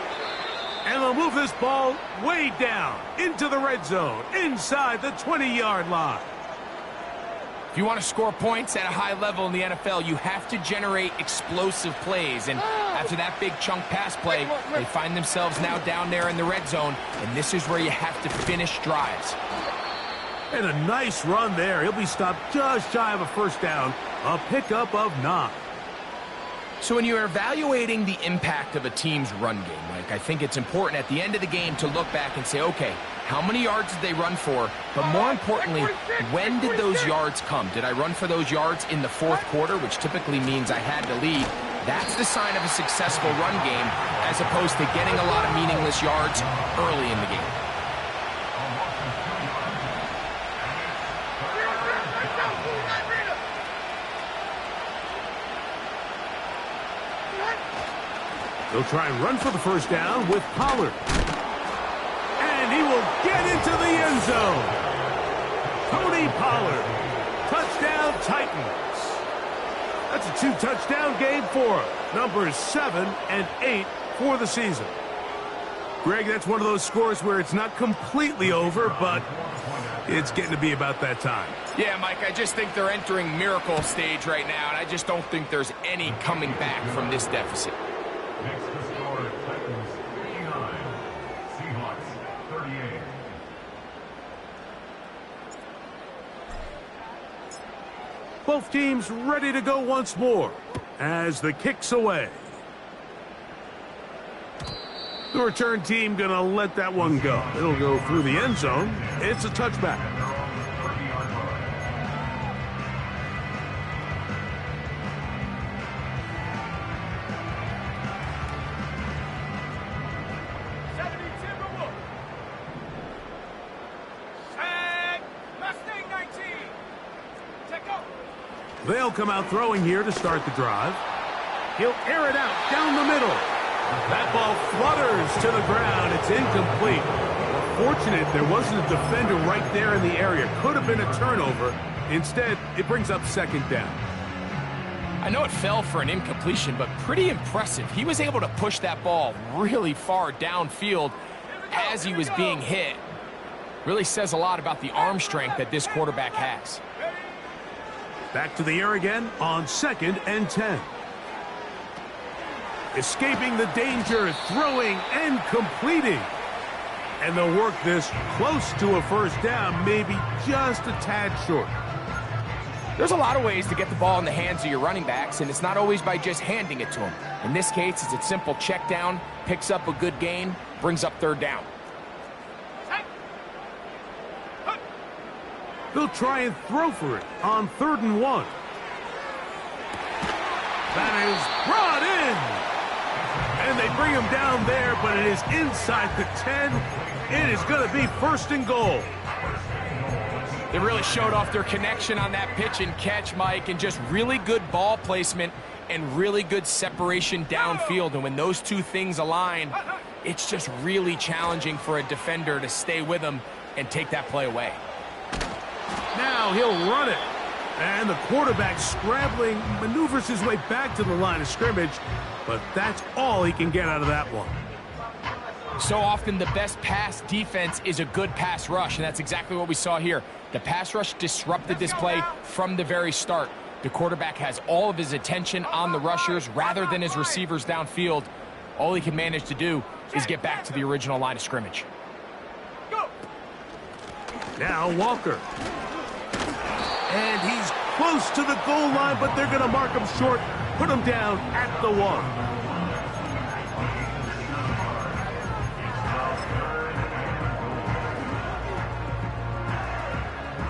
And they'll move this ball way down into the red zone, inside the 20-yard line. If you want to score points at a high level in the NFL, you have to generate explosive plays. And after that big chunk pass play, they find themselves now down there in the red zone. And this is where you have to finish drives. And a nice run there. He'll be stopped just shy of a 1st down. A pickup of 9. So when you're evaluating the impact of a team's run game, Mike, I think it's important at the end of the game to look back and say, okay, how many yards did they run for? But more importantly, when did those yards come? Did I run for those yards in the 4th quarter, which typically means I had to lead? That's the sign of a successful run game, as opposed to getting a lot of meaningless yards early in the game. They'll try and run for the 1st down with Pollard. And he will get into the end zone. Tony Pollard. Touchdown Titans. That's a 2-touchdown game for him. Numbers 7 and 8 for the season. Greg, that's one of those scores where it's not completely over, but it's getting to be about that time. Yeah, Mike, I just think they're entering miracle stage right now, and I just don't think there's any coming back from this deficit. Next to score, Titans 89, Seahawks 38. Both teams ready to go once more as the kick's away. The return team going to let that one go. It'll go through the end zone. It's a touchback. They'll come out throwing here to start the drive. He'll air it out down the middle. That ball flutters to the ground. It's incomplete. Fortunate there wasn't a defender right there in the area. Could have been a turnover. Instead, it brings up 2nd down. I know it fell for an incompletion, but pretty impressive. He was able to push that ball really far downfield as he was being hit. Really says a lot about the arm strength that this quarterback has. Back to the air again on 2nd and 10. Escaping the danger, throwing and completing. And they'll work this close to a first down, maybe just a tad short. There's a lot of ways to get the ball in the hands of your running backs, and it's not always by just handing it to them. In this case, it's a simple check down, picks up a good gain, brings up 3rd down. They'll try and throw for it on 3rd and 1. That is brought in. And they bring him down there, but it is inside the 10. It is going to be 1st and goal. They really showed off their connection on that pitch and catch, Mike, and just really good ball placement and really good separation downfield. And when those two things align, it's just really challenging for a defender to stay with them and take that play away. Now he'll run it. And the quarterback scrambling, maneuvers his way back to the line of scrimmage. But that's all he can get out of that one. So often the best pass defense is a good pass rush, and that's exactly what we saw here. The pass rush disrupted this play from the very start. The quarterback has all of his attention on the rushers rather than his receivers downfield. All he can manage to do is get back to the original line of scrimmage. Now Walker. And he's close to the goal line, but they're going to mark him short, put him down at the 1.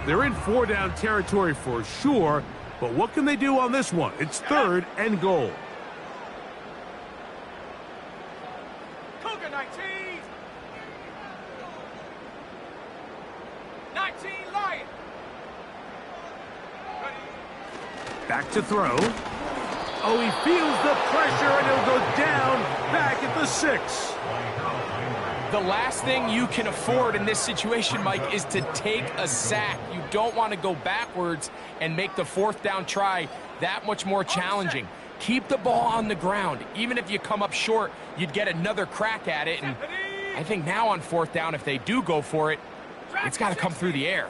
They're in 4-down territory for sure, but what can they do on this one? It's 3rd and goal. Cougar 19. 19 Lion. Back to throw. Oh, he feels the pressure, and he'll go down back at the 6. The last thing you can afford in this situation, Mike, is to take a sack. You don't want to go backwards and make the 4th down try that much more challenging. Keep the ball on the ground. Even if you come up short, you'd get another crack at it. And I think now on 4th down, if they do go for it, it's got to come through the air.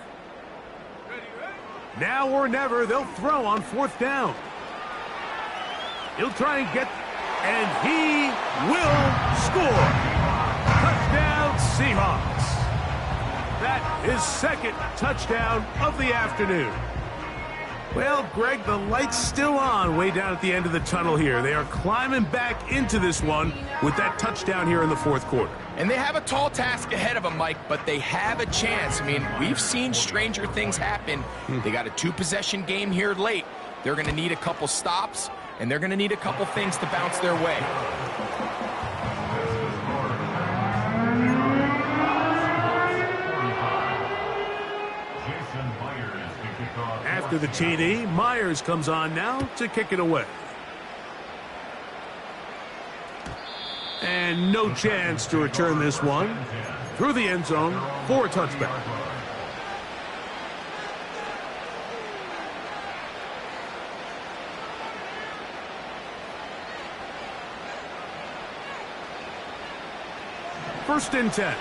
Now or never, they'll throw on 4th down. He'll try and get, and he will score. Touchdown, Seahawks. That is 2nd touchdown of the afternoon. Well, Greg, the light's still on way down at the end of the tunnel here. They are climbing back into this one with that touchdown here in the 4th quarter. And they have a tall task ahead of them, Mike, but they have a chance. I mean, we've seen stranger things happen. They got a 2-possession game here late. They're going to need a couple stops, and they're going to need a couple things to bounce their way. After the TD, Myers comes on now to kick it away. And no chance to return this one through the end zone for a touchback. First and 10.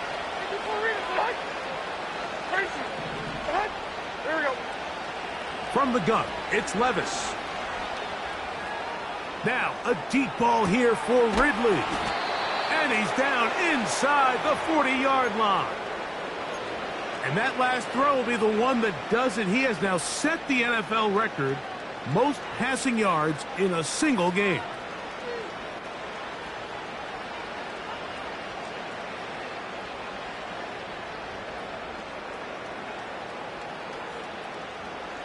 From the gun, it's Levis. Now, a deep ball here for Ridley. And he's down inside the 40-yard line. And that last throw will be the one that does it. He has now set the NFL record, most passing yards in a single game.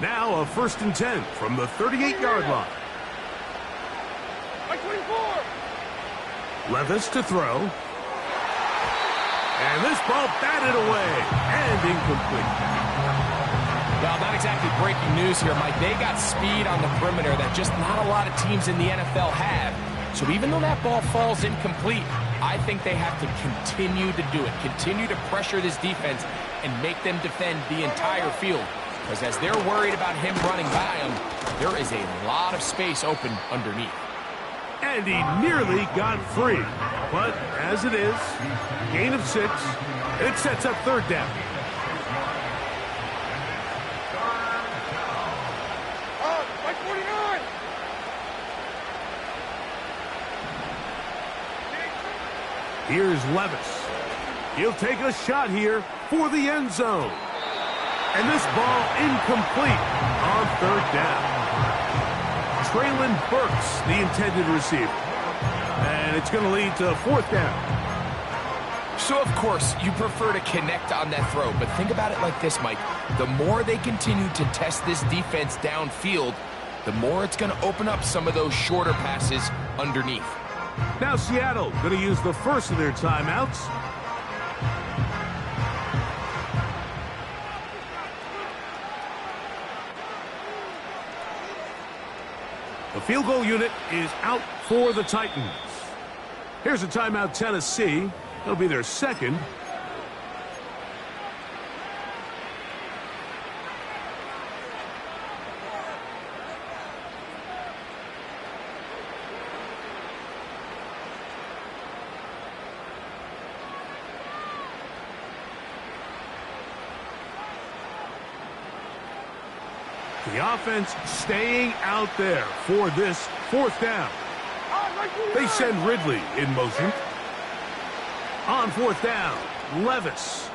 Now a first and 10 from the 38-yard line. 24. Levis to throw. And this ball batted away and incomplete. Well, not exactly breaking news here, Mike. They got speed on the perimeter that just not a lot of teams in the NFL have. So even though that ball falls incomplete, I think they have to continue to do it. Continue to pressure this defense and make them defend the entire field. Because as they're worried about him running by them, there is a lot of space open underneath. And he nearly got free. But as it is, gain of 6, and it sets up third down. Here's Levis. He'll take a shot here for the end zone. And this ball incomplete on third down. Traylon Burks, the intended receiver. And it's going to lead to fourth down. So, of course, you prefer to connect on that throw, but think about it like this, Mike. The more they continue to test this defense downfield, the more it's going to open up some of those shorter passes underneath. Now Seattle going to use the first of their timeouts. The field goal unit is out for the Titans. Here's a timeout, Tennessee. It'll be their second. The offense staying out there for this fourth down. They send Ridley in motion. On fourth down, Levis.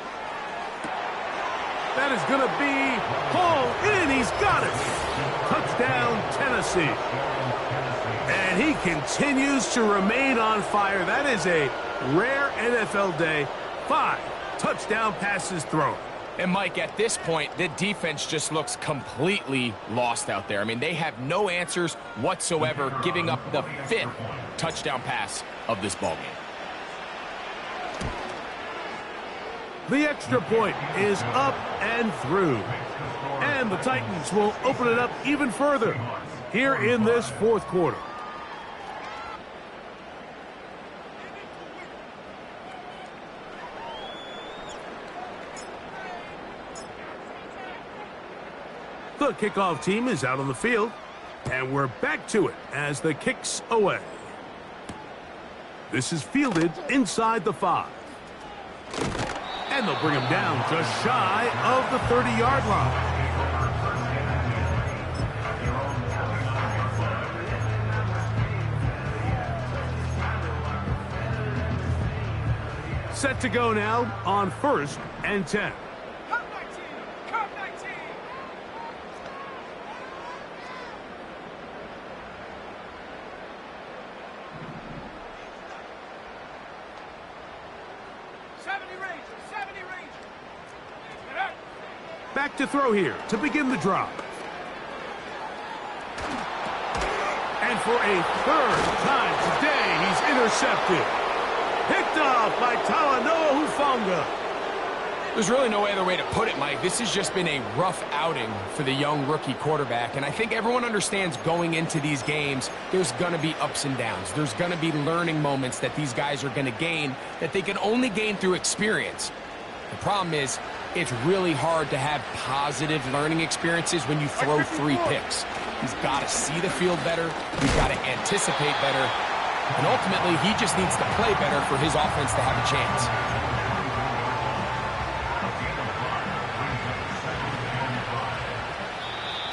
That is going to be hauled in. He's got it. Touchdown, Tennessee. And he continues to remain on fire. That is a rare NFL day. 5 touchdown passes thrown. And, Mike, at this point, the defense just looks completely lost out there. I mean, they have no answers whatsoever, giving up the 5th touchdown pass of this ballgame. The extra point is up and through. And the Titans will open it up even further here in this fourth quarter. The kickoff team is out on the field, and we're back to it as the kick's away. This is fielded inside the 5. And they'll bring him down just shy of the 30-yard line. Set to go now on 1st and 10. Back to throw here to begin the drive. And for a third time today, he's intercepted. Picked off by Talanoa Hufanga. There's really no other way to put it, Mike. This has just been a rough outing for the young rookie quarterback. And I think everyone understands going into these games, there's going to be ups and downs. There's going to be learning moments that these guys are going to gain that they can only gain through experience. The problem is, it's really hard to have positive learning experiences when you throw 3 picks. He's got to see the field better. He's got to anticipate better. And ultimately, he just needs to play better for his offense to have a chance.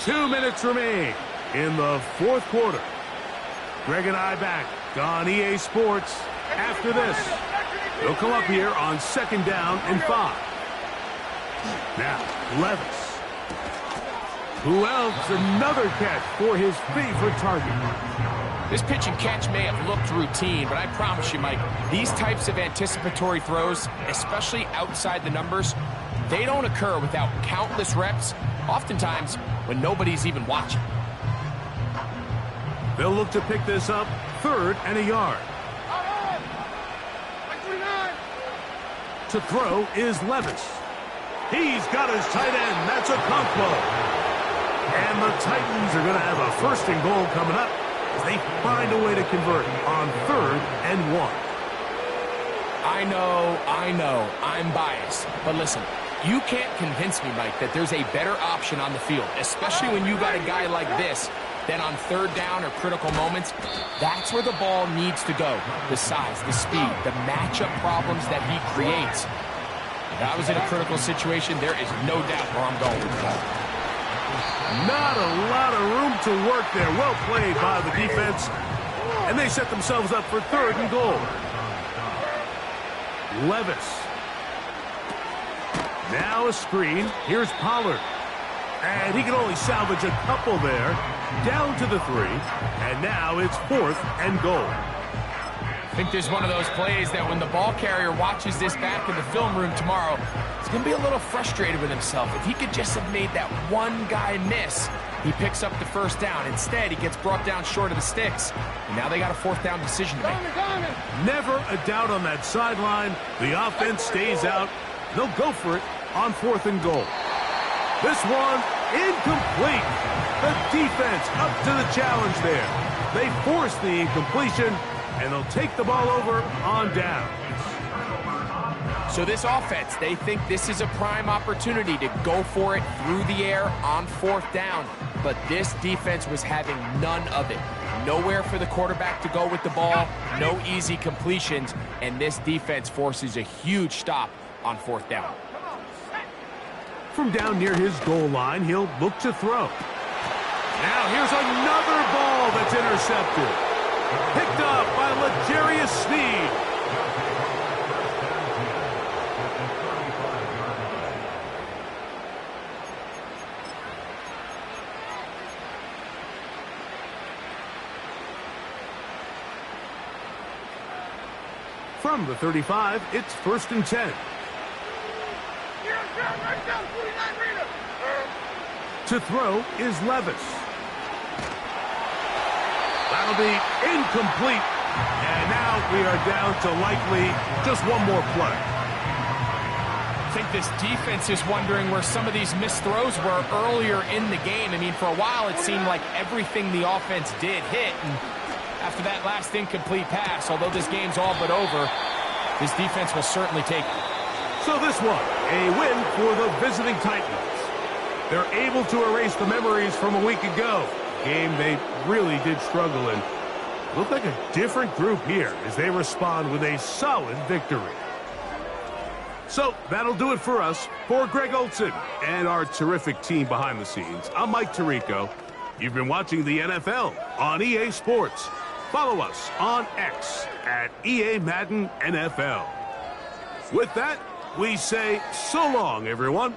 2 minutes remain in the fourth quarter. Greg and I back on EA Sports after this. They'll come up here on 2nd down and 5. Now, Levis. Who else? Another catch for his favorite target. This pitch and catch may have looked routine, but I promise you, Mike, these types of anticipatory throws, especially outside the numbers, they don't occur without countless reps, oftentimes when nobody's even watching. They'll look to pick this up 3rd and a yard. To throw is Levis. He's got his tight end. That's a combo. And the Titans are going to have a 1st and goal coming up as they find a way to convert on 3rd and 1. I know, I'm biased. But listen, you can't convince me, Mike, that there's a better option on the field, especially when you got a guy like this, then on 3rd down or critical moments, that's where the ball needs to go. The size, the speed, the matchup problems that he creates. If I was in a critical situation, there is no doubt where I'm going with the ball. Not a lot of room to work there. Well played by the defense. And they set themselves up for 3rd and goal. Levis. Now a screen. Here's Pollard. And he can only salvage a couple there. Down to the 3. And now it's 4th and goal. I think there's one of those plays that when the ball carrier watches this back in the film room tomorrow, he's going to be a little frustrated with himself. If he could just have made that one guy miss, he picks up the first down. Instead, he gets brought down short of the sticks. And now they got a 4th down decision to make. Never a doubt on that sideline. The offense stays out. They'll go for it on 4th and goal. This one, incomplete. The defense up to the challenge there. They force the incompletion, and they'll take the ball over on down. So this offense, they think this is a prime opportunity to go for it through the air on 4th down. But this defense was having none of it. Nowhere for the quarterback to go with the ball, no easy completions, and this defense forces a huge stop on 4th down. From down near his goal line, he'll look to throw. Now here's another ball that's intercepted. Picked up by L'Jarius Sneed. From the 35, it's 1st and 10. To throw is Levis. That'll be incomplete. And now we are down to likely just one more play. I think this defense is wondering where some of these missed throws were earlier in the game. I mean, for a while, it seemed like everything the offense did hit. And after that last incomplete pass, although this game's all but over, this defense will certainly take it. So this one, a win for the visiting Titans. They're able to erase the memories from a week ago. Game they really did struggle in. Look like a different group here as they respond with a solid victory. So that'll do it for us. For Greg Olson and our terrific team behind the scenes, I'm Mike Tirico. You've been watching the NFL on EA Sports. Follow us on X at EA Madden NFL. With that, we say so long, everyone.